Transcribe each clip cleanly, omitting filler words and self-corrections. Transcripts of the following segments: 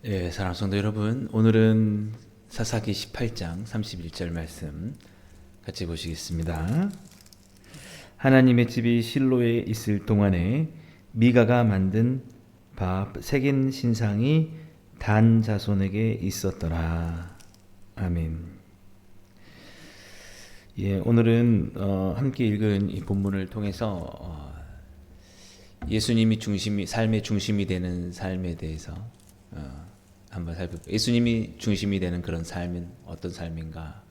사랑하는 성도 여러분, 오늘은 사사기 18장 31절 말씀 같이 보시겠습니다. 하나님의 집이 실로에 있을 동안에 미가가 만든 밥 새긴 신상이 단 자손에게 있었더라. 아멘. 오늘은 함께 읽은 이 본문을 통해서 예수님이 삶의 중심이 되는 삶에 대해서 한번 살펴볼게요. 예수님이 중심이 되는 그런 삶은 어떤 삶인가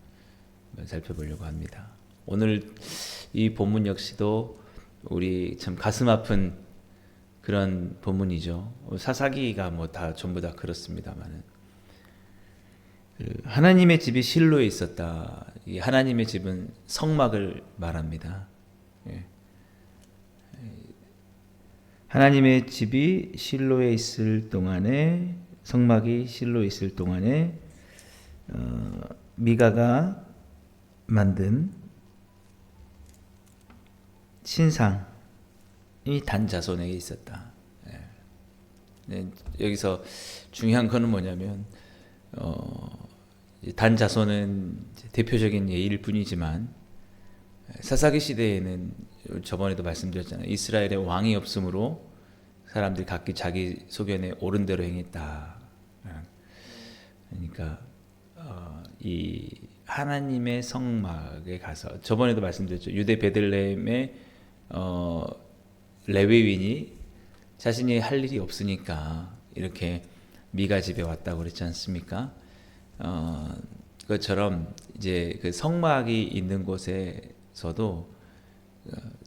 살펴보려고 합니다. 오늘 이 본문 역시도 우리 참 가슴 아픈 그런 본문이죠. 사사기가 다 전부 다 그렇습니다만은 하나님의 집이 실로에 있었다. 이 하나님의 집은 성막을 말합니다. 하나님의 집이 실로에 있을 동안에, 성막이 실로에 있을 동안에 미가가 만든 신상이 단 자손에게 있었다. 여기서 중요한 거는 뭐냐면 단 자손은 대표적인 예일 뿐이지만 사사기 시대에는 저번에도 말씀드렸잖아요. 이스라엘에 왕이 없으므로 사람들이 각기 자기 소견에 옳은 대로 행했다. 그러니까 이 하나님의 성막에 가서 저번에도 말씀드렸죠. 유대 베들레헴의 레위인이 자신이 할 일이 없으니까 이렇게 미가 집에 왔다고 그랬지 않습니까? 그것처럼 이제 그 성막이 있는 곳에서도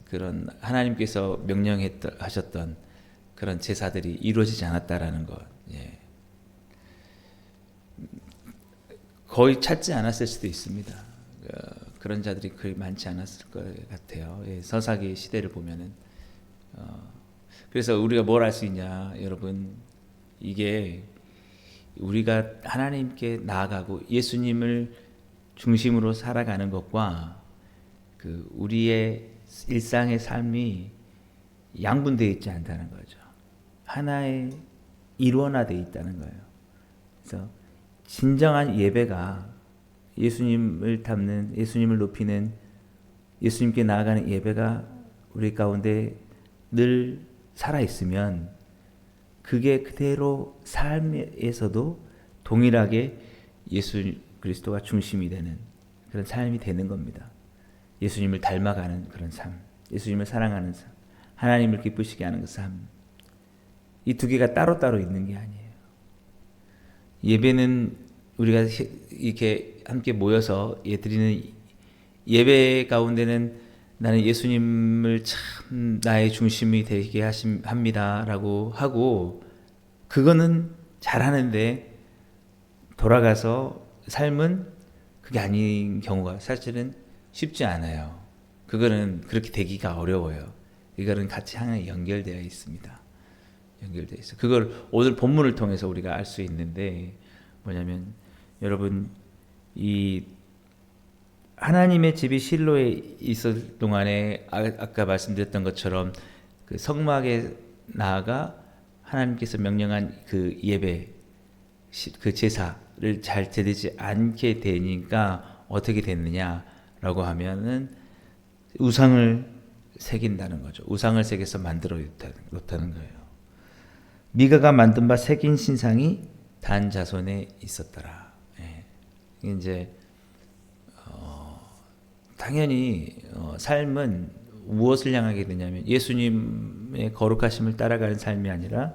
그런 하나님께서 명령하셨던 그런 제사들이 이루어지지 않았다라는 것. 거의 찾지 않았을 수도 있습니다. 그런 자들이 그리 많지 않았을 것 같아요. 서사기 시대를 보면은. 그래서 우리가 뭘 알 수 있냐, 여러분. 이게 우리가 하나님께 나아가고 예수님을 중심으로 살아가는 것과 그 우리의 일상의 삶이 양분되어 있지 않다는 거죠. 하나의 일원화되어 있다는 거예요. 그래서 진정한 예배가 예수님을 담는, 예수님을 높이는, 예수님께 나아가는 예배가 우리 가운데 늘 살아있으면 그게 그대로 삶에서도 동일하게 예수 그리스도가 중심이 되는 그런 삶이 되는 겁니다. 예수님을 닮아가는 그런 삶, 예수님을 사랑하는 삶, 하나님을 기쁘시게 하는 그 삶. 이 두 개가 따로따로 있는 게 아니에요. 예배는 우리가 이렇게 함께 모여서 드리는 예배 가운데는 나는 예수님을 참 나의 중심이 되게 합니다라고 하고, 그거는 잘하는데 돌아가서 삶은 그게 아닌 경우가 사실은 쉽지 않아요. 그거는 그렇게 되기가 어려워요. 이거는 같이 하나에 연결되어 있습니다. 연결되어 있어요. 그걸 오늘 본문을 통해서 우리가 알 수 있는데, 뭐냐면 여러분, 이 하나님의 집이 실로에 있을 동안에 아까 말씀드렸던 것처럼 그 성막에 나아가 하나님께서 명령한 그 예배, 그 제사를 잘 드리지 않게 되니까 어떻게 됐느냐라고 하면은 우상을 새긴다는 거죠. 우상을 새겨서 만들어 놓다는 거예요. 미가가 만든 바 새긴 신상이 단 자손에 있었더라. 이제 당연히 삶은 무엇을 향하게 되냐면 예수님의 거룩하심을 따라가는 삶이 아니라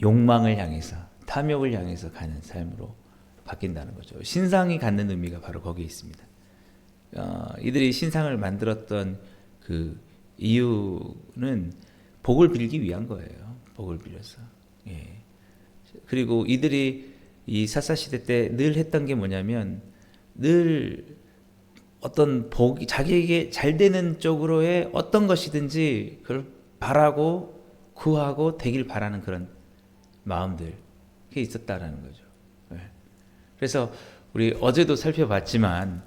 욕망을 향해서, 탐욕을 향해서 가는 삶으로 바뀐다는 거죠. 신상이 갖는 의미가 바로 거기에 있습니다. 이들이 신상을 만들었던 그 이유는 복을 빌기 위한 거예요. 복을 빌려서. 그리고 이들이 이 사사시대 때 늘 했던 게 뭐냐면, 늘 어떤 복이 자기에게 잘 되는 쪽으로의 어떤 것이든지 그걸 바라고 구하고 되길 바라는 그런 마음들, 그게 있었다라는 거죠. 그래서 우리 어제도 살펴봤지만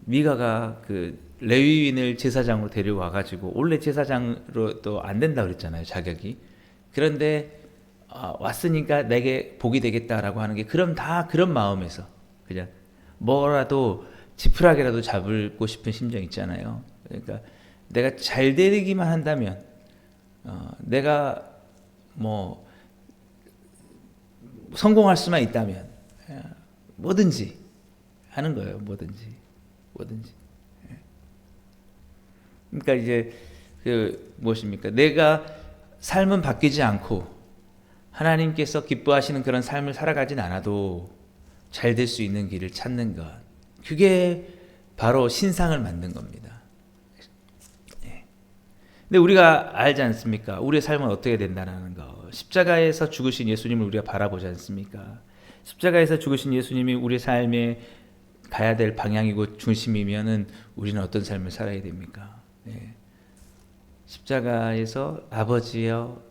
미가가 그 레위인을 제사장으로 데려와 가지고, 원래 제사장으로 또 안 된다 그랬잖아요, 자격이. 그런데 왔으니까 내게 복이 되겠다라고 하는 게 그럼 다 그런 마음에서 그냥 뭐라도 지푸라기라도 잡고 싶은 심정 있잖아요. 그러니까 내가 잘 되기만 한다면 내가 뭐 성공할 수만 있다면 뭐든지 하는 거예요. 뭐든지. 그러니까 이제 무엇입니까? 내가 삶은 바뀌지 않고 하나님께서 기뻐하시는 그런 삶을 살아가진 않아도 잘 될 수 있는 길을 찾는 것. 그게 바로 신상을 만든 겁니다. 근데 우리가 알지 않습니까? 우리의 삶은 어떻게 된다는 거. 십자가에서 죽으신 예수님을 우리가 바라보지 않습니까? 십자가에서 죽으신 예수님이 우리의 삶에 가야 될 방향이고 중심이면은 우리는 어떤 삶을 살아야 됩니까? 십자가에서 아버지여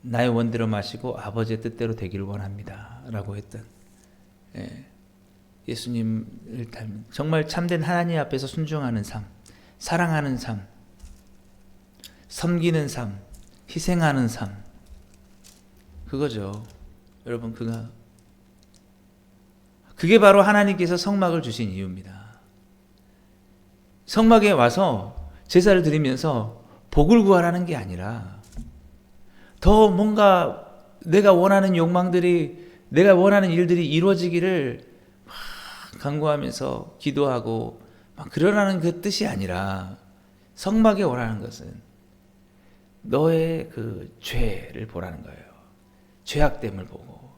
나의 원대로 마시고 아버지의 뜻대로 되기를 원합니다 라고 했던 예수님을 닮은 정말 참된 하나님 앞에서 순종하는 삶, 사랑하는 삶, 섬기는 삶, 희생하는 삶, 그거죠. 여러분, 그게 바로 하나님께서 성막을 주신 이유입니다. 성막에 와서 제사를 드리면서 복을 구하라는 게 아니라 더 뭔가 내가 원하는 욕망들이, 내가 원하는 일들이 이루어지기를 막 간구하면서 기도하고 막 그러라는 그 뜻이 아니라, 성막에 오라는 것은 너의 그 죄를 보라는 거예요. 죄악됨을 보고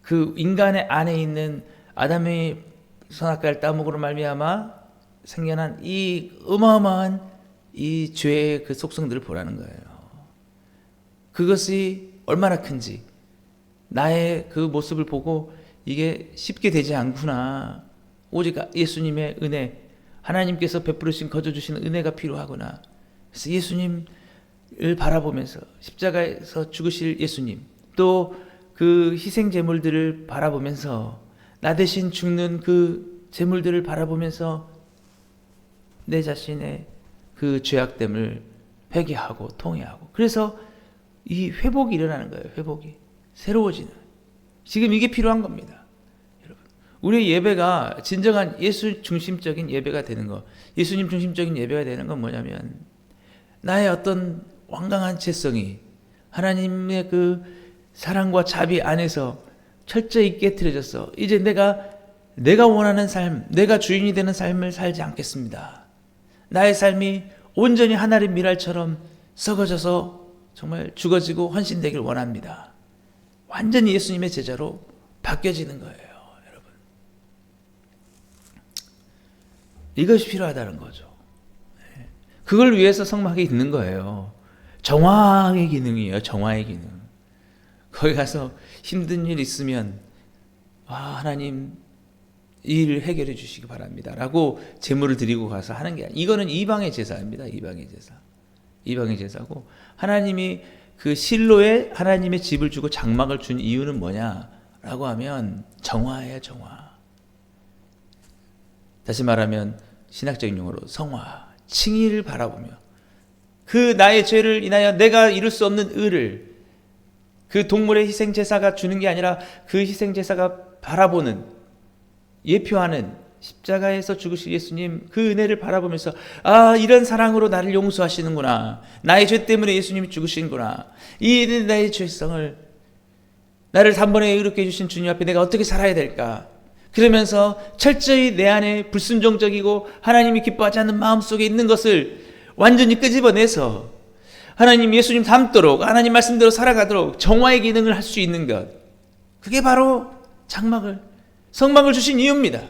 그 인간의 안에 있는 아담의 선악과를 따먹으로 말미암아 생겨난 이 어마어마한 이 죄의 그 속성들을 보라는 거예요. 그것이 얼마나 큰지 나의 그 모습을 보고 이게 쉽게 되지 않구나. 오직 예수님의 은혜, 하나님께서 베풀으신 거저 주시는 은혜가 필요하구나. 그래서 예수님을 바라보면서 십자가에서 죽으실 예수님, 또 그 희생 제물들을 바라보면서 나 대신 죽는 그 제물들을 바라보면서 내 자신의 그 죄악됨을 회개하고 통회하고, 그래서 이 회복이 일어나는 거예요. 회복이 새로워지는, 지금 이게 필요한 겁니다. 여러분, 우리의 예배가 진정한 예수 중심적인 예배가 되는 거, 예수님 중심적인 예배가 되는 건 뭐냐면, 나의 어떤 완강한 죄성이 하나님의 그 사랑과 자비 안에서 철저히 깨트려져서 이제 내가 원하는 삶, 내가 주인이 되는 삶을 살지 않겠습니다. 나의 삶이 온전히 하나님 미랄처럼 썩어져서 정말 죽어지고 헌신되길 원합니다. 완전히 예수님의 제자로 바뀌어지는 거예요, 여러분. 이것이 필요하다는 거죠. 그걸 위해서 성막이 있는 거예요. 정화의 기능이에요. 정화의 기능. 거기 가서 힘든 일 있으면 하나님 이 일을 해결해 주시기 바랍니다 라고 제물을 드리고 가서 하는 게 아니에요. 이거는 이방의 제사입니다. 이방의 제사. 이방의 제사고, 하나님이 그 실로에 하나님의 집을 주고 장막을 준 이유는 뭐냐라고 하면 정화예요. 정화. 다시 말하면 신학적인 용어로 성화, 칭의를 바라보며 그 나의 죄를 인하여 내가 이룰 수 없는 의를 그 동물의 희생제사가 주는 게 아니라 그 희생제사가 바라보는, 예표하는 십자가에서 죽으신 예수님, 그 은혜를 바라보면서 이런 사랑으로 나를 용서하시는구나, 나의 죄 때문에 예수님이 죽으시는구나, 이 나의 죄성을, 나를 단번에 의롭게 해주신 주님 앞에 내가 어떻게 살아야 될까, 그러면서 철저히 내 안에 불순종적이고 하나님이 기뻐하지 않는 마음속에 있는 것을 완전히 끄집어내서 하나님, 예수님 닮도록, 하나님 말씀대로 살아가도록 정화의 기능을 할 수 있는 것, 그게 바로 성막을 주신 이유입니다.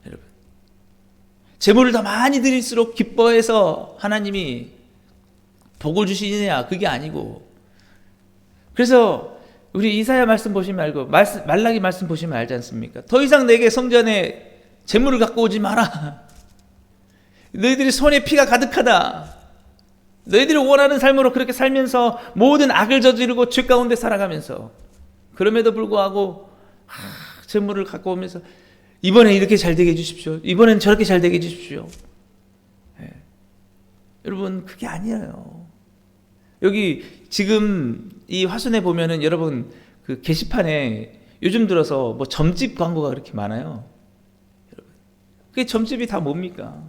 여러분, 제물을 더 많이 드릴수록 기뻐해서 하나님이 복을 주시느냐, 그게 아니고. 그래서 우리 이사야 말씀 보시면 알고, 말라기 말씀 보시면 알지 않습니까? 더 이상 내게 성전에 제물을 갖고 오지 마라. 너희들이 손에 피가 가득하다. 너희들이 원하는 삶으로 그렇게 살면서 모든 악을 저지르고 죄 가운데 살아가면서, 그럼에도 불구하고 제물을 갖고 오면서 이번에 이렇게 잘 되게 해주십시오, 이번엔 저렇게 잘 되게 해주십시오. 여러분, 그게 아니에요. 여기 지금 이 화순에 보면은 여러분 그 게시판에 요즘 들어서 뭐 점집 광고가 그렇게 많아요. 여러분, 그게 점집이 다 뭡니까?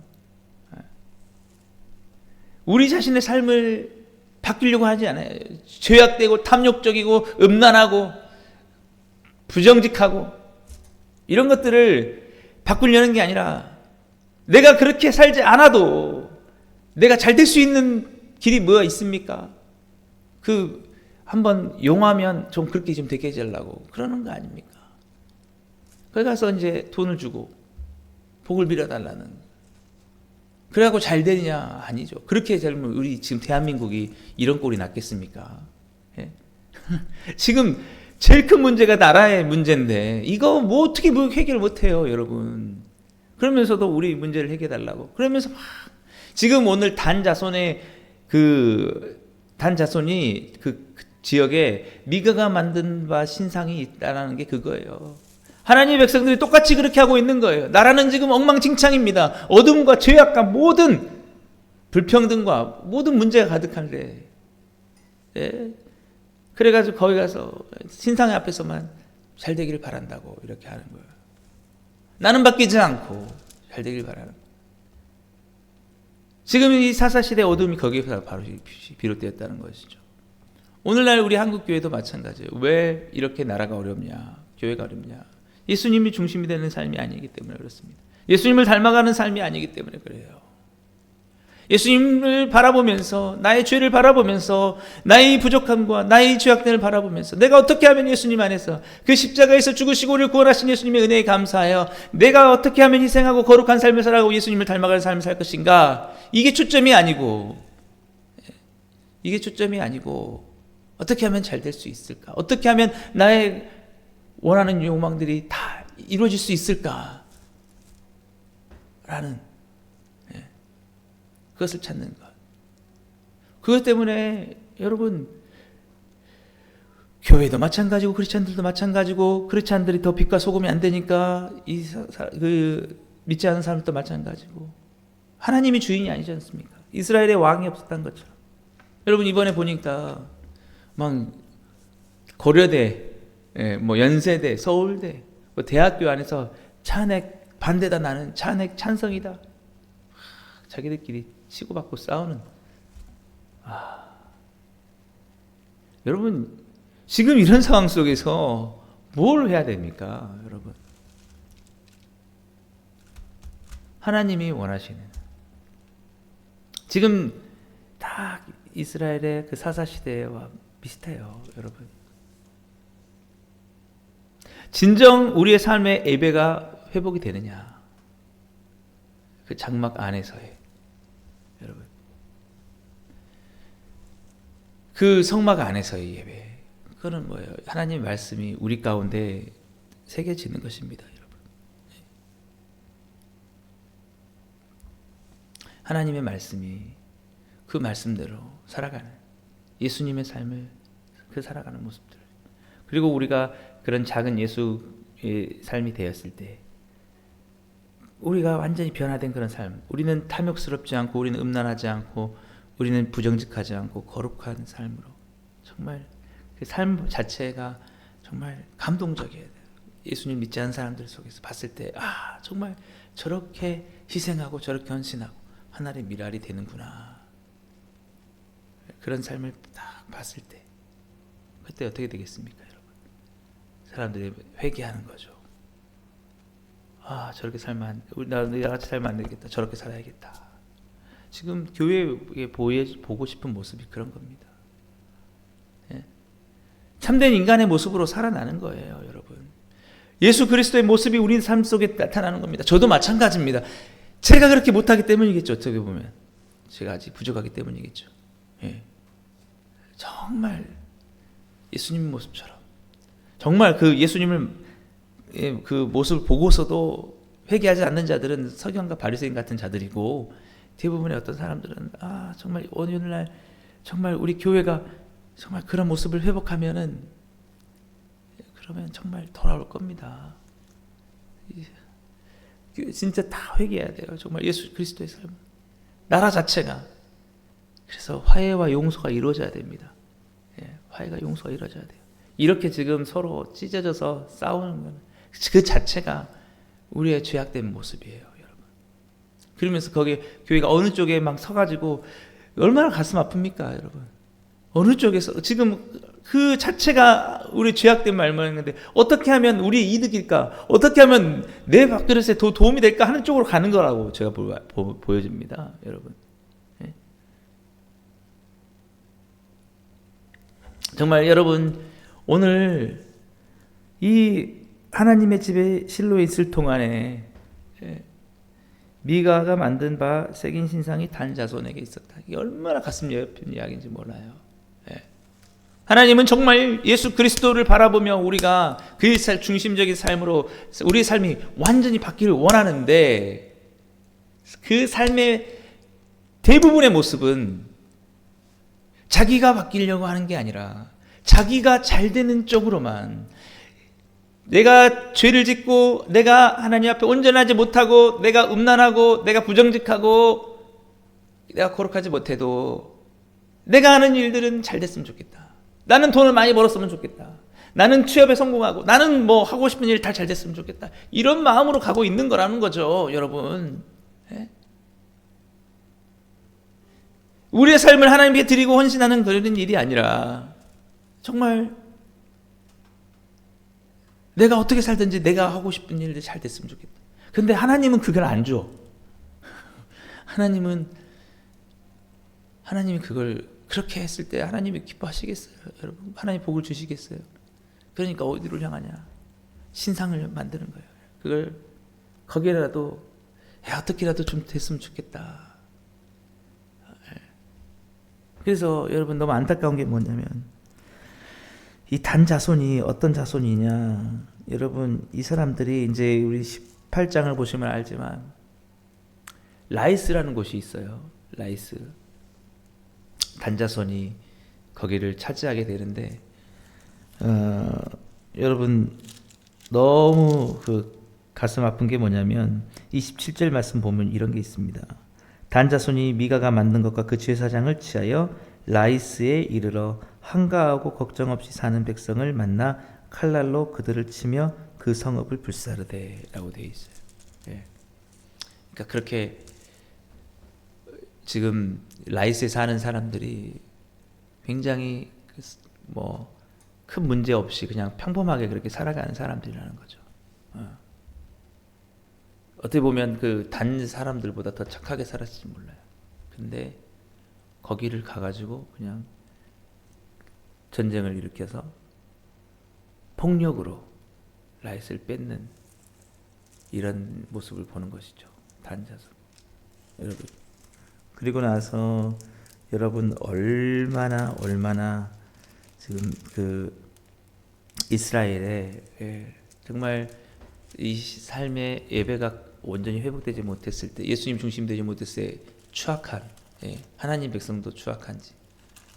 우리 자신의 삶을 바뀌려고 하지 않아요. 죄악되고 탐욕적이고 음란하고 부정직하고 이런 것들을 바꾸려는 게 아니라 내가 그렇게 살지 않아도 내가 잘 될 수 있는 길이 뭐가 있습니까? 그 한번 용하면 좀 그렇게 좀 되게 해주려고 그러는 거 아닙니까? 거기 가서 이제 돈을 주고 복을 빌어달라는. 그래갖고 잘 되느냐? 아니죠. 그렇게 되면 우리 지금 대한민국이 이런 꼴이 났겠습니까? 예? 지금 제일 큰 문제가 나라의 문제인데 이거 뭐 어떻게 뭐 해결 못해요, 여러분. 그러면서도 우리 문제를 해결해달라고. 그러면서 막 지금 오늘 단자손이 그 지역에 미가가 만든 바 신상이 있다는 게 그거예요. 하나님의 백성들이 똑같이 그렇게 하고 있는 거예요. 나라는 지금 엉망진창입니다. 어둠과 죄악과 모든 불평등과 모든 문제가 가득한데, 예? 그래가지고 거기 가서 신상의 앞에서만 잘 되기를 바란다고 이렇게 하는 거예요. 나는 바뀌지 않고 잘 되기를 바라는 거예요. 지금 이 사사시대 어둠이 거기에서 바로 비롯되었다는 것이죠. 오늘날 우리 한국교회도 마찬가지예요. 왜 이렇게 나라가 어렵냐, 교회가 어렵냐. 예수님이 중심이 되는 삶이 아니기 때문에 그렇습니다. 예수님을 닮아가는 삶이 아니기 때문에 그래요. 예수님을 바라보면서 나의 죄를 바라보면서 나의 부족함과 나의 죄악들을 바라보면서 내가 어떻게 하면 예수님 안에서 그 십자가에서 죽으시고 우리를 구원하신 예수님의 은혜에 감사하여 내가 어떻게 하면 희생하고 거룩한 삶을 살아가고 예수님을 닮아가는 삶을 살 것인가. 이게 초점이 아니고 어떻게 하면 잘 될 수 있을까? 어떻게 하면 나의 원하는 욕망들이 다 이루어질 수 있을까? 라는 그것을 찾는 것. 그것 때문에 여러분 교회도 마찬가지고 크리스찬들도 마찬가지고 크리스찬들이 더 빛과 소금이 안 되니까 믿지 않은 사람들도 마찬가지고 하나님이 주인이 아니지 않습니까? 이스라엘의 왕이 없었던 것처럼. 여러분 이번에 보니까 막 고려대, 뭐 연세대, 서울대, 뭐 대학교 안에서 찬핵 반대다, 나는 찬핵 찬성이다. 자기들끼리 치고받고 싸우는. 여러분 지금 이런 상황 속에서 뭘 해야 됩니까, 여러분? 하나님이 원하시는 지금 다 이스라엘의 그 사사 시대와 비슷해요, 여러분. 진정 우리의 삶의 예배가 회복이 되느냐? 그 장막 안에서의, 여러분, 그 성막 안에서의 예배, 그거는 뭐예요? 하나님의 말씀이 우리 가운데 새겨지는 것입니다, 여러분. 하나님의 말씀이 그 말씀대로 살아가는 예수님의 삶을 살아가는 모습들. 그리고 우리가 그런 작은 예수의 삶이 되었을 때 우리가 완전히 변화된 그런 삶. 우리는 탐욕스럽지 않고, 우리는 음란하지 않고, 우리는 부정직하지 않고 거룩한 삶으로, 정말 그 삶 자체가 정말 감동적이어야 돼요. 예수님 믿지 않는 사람들 속에서 봤을 때 정말 저렇게 희생하고 저렇게 헌신하고 하나님의 미랄이 되는구나. 그런 삶을 딱 봤을 때 그때 어떻게 되겠습니까, 여러분? 사람들이 회개하는 거죠. 저렇게 살면 나같이 살면 안 되겠다. 저렇게 살아야겠다. 지금 교회에 보고 싶은 모습이 그런 겁니다. 예? 참된 인간의 모습으로 살아나는 거예요, 여러분. 예수 그리스도의 모습이 우리 삶 속에 나타나는 겁니다. 저도 마찬가지입니다. 제가 그렇게 못하기 때문이겠죠. 어떻게 보면 제가 아직 부족하기 때문이겠죠. 예. 정말 예수님 모습처럼, 정말 그 예수님을 그 모습을 보고서도 회개하지 않는 자들은 서기관과 바리새인 같은 자들이고, 대부분의 어떤 사람들은 정말 오늘날 정말 우리 교회가 정말 그런 모습을 회복하면은 그러면 정말 돌아올 겁니다. 진짜 다 회개해야 돼요. 정말 예수 그리스도의 삶, 나라 자체가. 그래서 화해와 용서가 이루어져야 됩니다. 화해가 용서가 이루어져야 돼요. 이렇게 지금 서로 찢어져서 싸우는 건 그 자체가 우리의 죄악된 모습이에요, 여러분. 그러면서 거기 교회가 어느 쪽에 막 서가지고 얼마나 가슴 아픕니까, 여러분? 어느 쪽에서 지금 그 자체가 우리 죄악된 말만인데 어떻게 하면 우리 이득일까? 어떻게 하면 내 밥그릇에 더 도움이 될까 하는 쪽으로 가는 거라고 제가 보여집니다, 여러분. 예? 정말 여러분 오늘 이 하나님의 집에 실로에 있을 동안에 미가가 만든 바 새긴 신상이 단 자손에게 있었다. 이게 얼마나 가슴 여픈 이야기인지 몰라요. 하나님은 정말 예수 그리스도를 바라보며 우리가 그 중심적인 삶으로 우리의 삶이 완전히 바뀌기를 원하는데 그 삶의 대부분의 모습은 자기가 바뀌려고 하는 게 아니라 자기가 잘 되는 쪽으로만, 내가 죄를 짓고 내가 하나님 앞에 온전하지 못하고 내가 음란하고 내가 부정직하고 내가 거룩하지 못해도 내가 하는 일들은 잘 됐으면 좋겠다. 나는 돈을 많이 벌었으면 좋겠다. 나는 취업에 성공하고 나는 뭐 하고 싶은 일 다 잘 됐으면 좋겠다. 이런 마음으로 가고 있는 거라는 거죠, 여러분. 우리의 삶을 하나님께 드리고 헌신하는 그런 일이 아니라 정말 내가 어떻게 살든지 내가 하고 싶은 일들 잘 됐으면 좋겠다. 근데 하나님은 그걸 안 줘. 하나님이 그걸 그렇게 했을 때 하나님이 기뻐하시겠어요, 여러분? 하나님 복을 주시겠어요? 그러니까 어디로 향하냐? 신상을 만드는 거예요. 그걸 거기라도 어떻게라도 좀 됐으면 좋겠다. 그래서 여러분 너무 안타까운 게 뭐냐면 이 단 자손이 어떤 자손이냐, 여러분 이 사람들이 이제 우리 18장을 보시면 알지만 라이스라는 곳이 있어요. 라이스 단 자손이 거기를 차지하게 되는데 여러분 너무 그 가슴 아픈 게 뭐냐면 27절 말씀 보면 이런 게 있습니다. 단 자손이 미가가 만든 것과 그 제사장을 취하여 라이스에 이르러 한가하고 걱정 없이 사는 백성을 만나 칼날로 그들을 치며 그 성읍을 불사르되라고 되어 있어요. 예. 그러니까 그렇게 지금 라이스에 사는 사람들이 굉장히 뭐 큰 문제 없이 그냥 평범하게 그렇게 살아가는 사람들이라는 거죠. 어떻게 보면 그 단 사람들보다 더 착하게 살았을지 몰라요. 근데 거기를 가가지고 그냥 전쟁을 일으켜서 폭력으로 라이스를 뺏는 이런 모습을 보는 것이죠. 단자손. 여러분. 그리고 나서 여러분 얼마나 지금 그 이스라엘에 정말 이 삶의 예배가 온전히 회복되지 못했을 때, 예수님 중심되지 못했을 때 추악한, 하나님 백성도 추악한지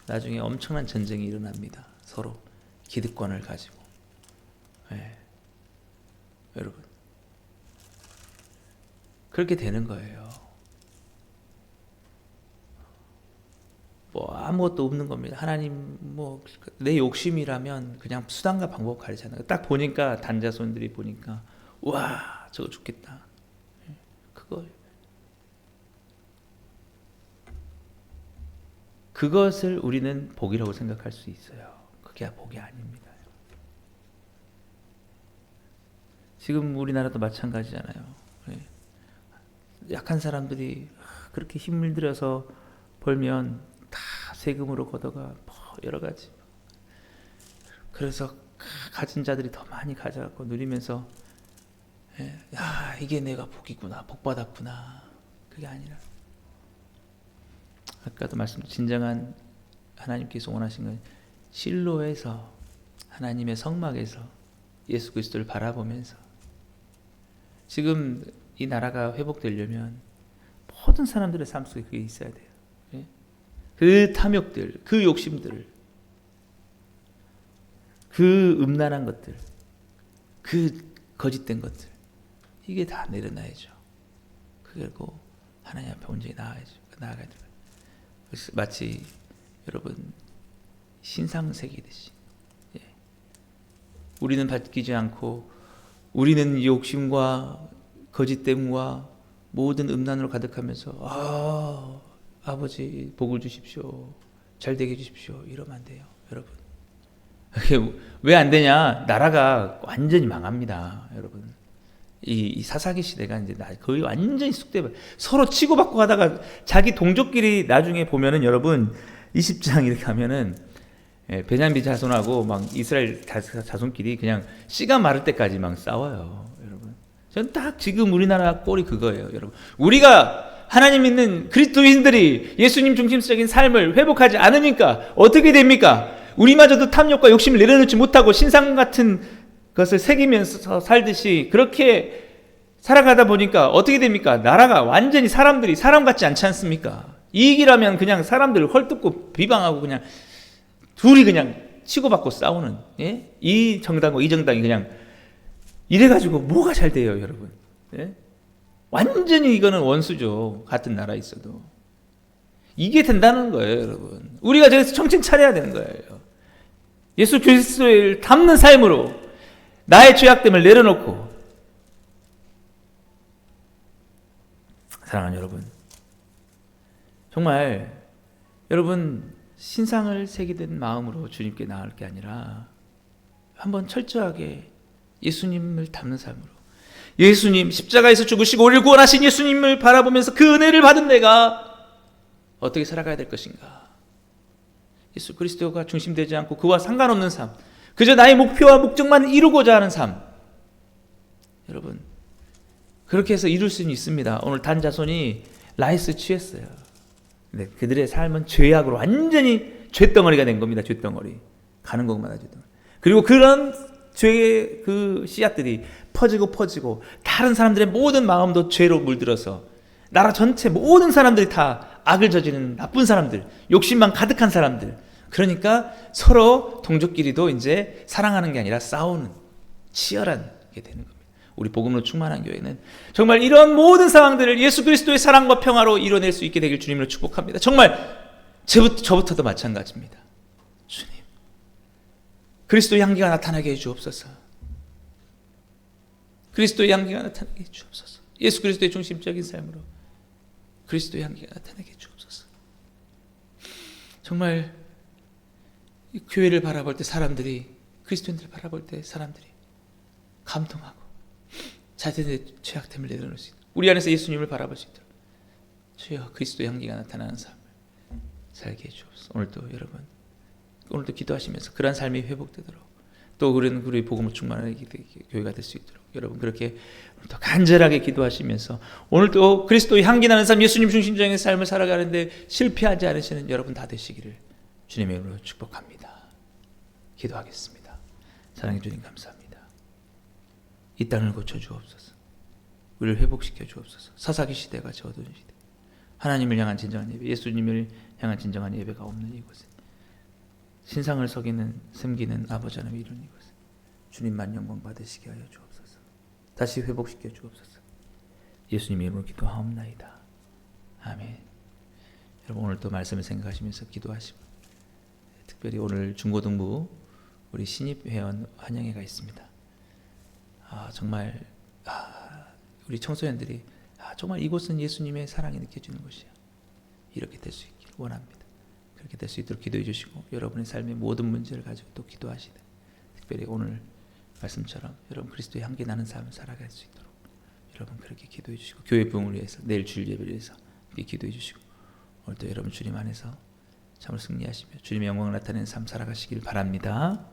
나중에 엄청난 전쟁이 일어납니다. 서로 기득권을 가지고. 여러분 그렇게 되는 거예요. 뭐 아무것도 없는 겁니다. 하나님 뭐 내 욕심이라면 그냥 수단과 방법 가리잖아요. 딱 보니까 단자손들이 보니까 와 저거 죽겠다. 그것을 우리는 복이라고 생각할 수 있어요. 그게 복이 아닙니다. 지금 우리나라도 마찬가지잖아요. 약한 사람들이 그렇게 힘을 들여서 벌면 다 세금으로 걷어가 뭐 여러 가지. 그래서 가진 자들이 더 많이 가져가고 누리면서 야 이게 내가 복이구나, 복받았구나. 그게 아니라 아까도 말씀드린 진정한 하나님께서 원하신 건 실로에서 하나님의 성막에서 예수 그리스도를 바라보면서 지금 이 나라가 회복되려면 모든 사람들의 삶 속에 그게 있어야 돼요. 그 탐욕들, 그 욕심들, 그 음란한 것들, 그 거짓된 것들, 이게 다 내려놔야죠. 그리고 하나님 앞에 온전히 나아가야 돼요. 마치 여러분 신상 새기듯이. 예. 우리는 바뀌지 않고 우리는 욕심과 거짓됨과 모든 음란으로 가득하면서 아버지 복을 주십시오. 잘 되게 해주십시오. 이러면 안 돼요, 여러분. 왜 안 되냐? 나라가 완전히 망합니다, 여러분. 이 사사기 시대가 이제 거의 완전히 쑥대밭. 서로 치고받고 하다가 자기 동족끼리 나중에 보면은 여러분 20장 이렇게 하면은 베냐민 자손하고 막 이스라엘 자손끼리 그냥 씨가 마를 때까지 막 싸워요, 여러분. 전 딱 지금 우리나라 꼴이 그거예요, 여러분. 우리가 하나님 믿는 그리스도인들이 예수님 중심적인 삶을 회복하지 않으니까 어떻게 됩니까? 우리마저도 탐욕과 욕심을 내려놓지 못하고 신상 같은 그것을 새기면서 살듯이 그렇게 살아가다 보니까 어떻게 됩니까? 나라가 완전히 사람들이 사람 같지 않지 않습니까? 이익이라면 그냥 사람들을 헐뜯고 비방하고 그냥 둘이 그냥 치고받고 싸우는, 예? 이 정당과 이 정당이 그냥 이래가지고 뭐가 잘 돼요, 여러분? 예? 완전히 이거는 원수죠. 같은 나라에 있어도. 이게 된다는 거예요, 여러분. 우리가 저기서 정신 차려야 되는 거예요. 예수 그리스도를 닮는 삶으로 나의 죄악됨을 내려놓고. 사랑하는 여러분, 정말 여러분 신상을 새기던 마음으로 주님께 나아갈 게 아니라 한번 철저하게 예수님을 닮는 삶으로, 예수님 십자가에서 죽으시고 우리를 구원하신 예수님을 바라보면서 그 은혜를 받은 내가 어떻게 살아가야 될 것인가. 예수 그리스도가 중심되지 않고 그와 상관없는 삶, 그저 나의 목표와 목적만 이루고자 하는 삶. 여러분, 그렇게 해서 이룰 수는 있습니다. 오늘 단 자손이 라이스 취했어요. 근데 그들의 삶은 죄악으로 완전히 죄덩어리가 된 겁니다. 죄덩어리. 가는 곳마다 죄덩어리. 그리고 그런 죄의 그 씨앗들이 퍼지고 다른 사람들의 모든 마음도 죄로 물들어서 나라 전체 모든 사람들이 다 악을 저지르는 나쁜 사람들, 욕심만 가득한 사람들. 그러니까 서로 동족끼리도 이제 사랑하는 게 아니라 싸우는 치열한 게 되는 겁니다. 우리 복음으로 충만한 교회는 정말 이런 모든 상황들을 예수 그리스도의 사랑과 평화로 이뤄낼 수 있게 되길 주님으로 축복합니다. 정말 저부터도 마찬가지입니다. 주님, 그리스도의 향기가 나타나게 해주옵소서. 그리스도의 향기가 나타나게 해주옵소서. 예수 그리스도의 중심적인 삶으로 그리스도의 향기가 나타나게 해주옵소서. 정말 이 교회를 바라볼 때 사람들이, 그리스도인들을 바라볼 때 사람들이 감동하고 자신의 죄악됨을 내려놓을 수 있도록, 우리 안에서 예수님을 바라볼 수 있도록 주여 그리스도의 향기가 나타나는 삶을 살게 해주옵소서. 오늘도 기도하시면서 그러한 삶이 회복되도록, 또 우리 복음을 충만한 교회가 될 수 있도록 여러분 그렇게 더 간절하게 기도하시면서 오늘도 그리스도의 향기 나는 삶, 예수님 중심적인 삶을 살아가는데 실패하지 않으시는 여러분 다 되시기를 주님의 이름으로 축복합니다. 기도하겠습니다. 사랑해 주님 감사합니다. 이 땅을 고쳐 주옵소서. 우리를 회복시켜 주옵소서. 사사기 시대가 저어둔 시대, 하나님을 향한 진정한 예배, 예수님을 향한 진정한 예배가 없는 이곳에 신상을 섬기는 아버지 하나님 이런 이곳에 주님만 영광 받으시게 하여 주옵소서. 다시 회복시켜 주옵소서. 예수님의 이름으로 기도하옵나이다. 아멘. 여러분 오늘 또 말씀을 생각하시면서 기도하시고, 특별히 오늘 중고등부 우리 신입 회원 환영회가 있습니다. 정말 우리 청소년들이 정말 이곳은 예수님의 사랑이 느껴지는 곳이야. 이렇게 될 수 있기를 원합니다. 그렇게 될 수 있도록 기도해 주시고 여러분의 삶의 모든 문제를 가지고 또 기도하시되, 특별히 오늘 말씀처럼 여러분 그리스도의 향기 나는 삶을 살아갈 수 있도록 여러분 그렇게 기도해 주시고, 교회 부흥을 위해서, 내일 주일 예배를 위해서 기도해 주시고, 오늘도 여러분 주님 안에서 참으로 승리하시며 주님의 영광을 나타내는 삶 살아가시길 바랍니다.